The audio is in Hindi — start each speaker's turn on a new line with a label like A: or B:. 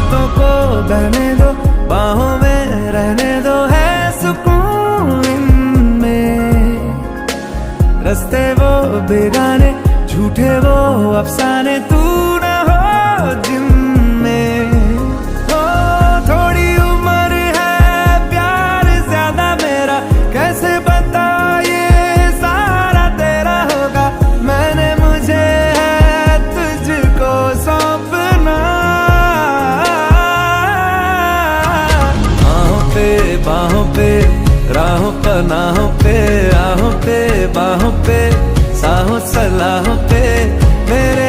A: रातों को बहने दो, बाहों में रहने दो, है सुकून इनमें। रस्ते वो बेगाने, झूठे वो अफसाने, तू न हो जिनमें। हो थोड़ी उम्र है, प्यार ज्यादा मेरा, कैसे बता ये सारा तेरा होगा। मैंने मुझे है तुझको सौंपना। बाहों पे राहों पनाहों पे, आहों पे बाहों पे, साहों सलाहों पे, मेरे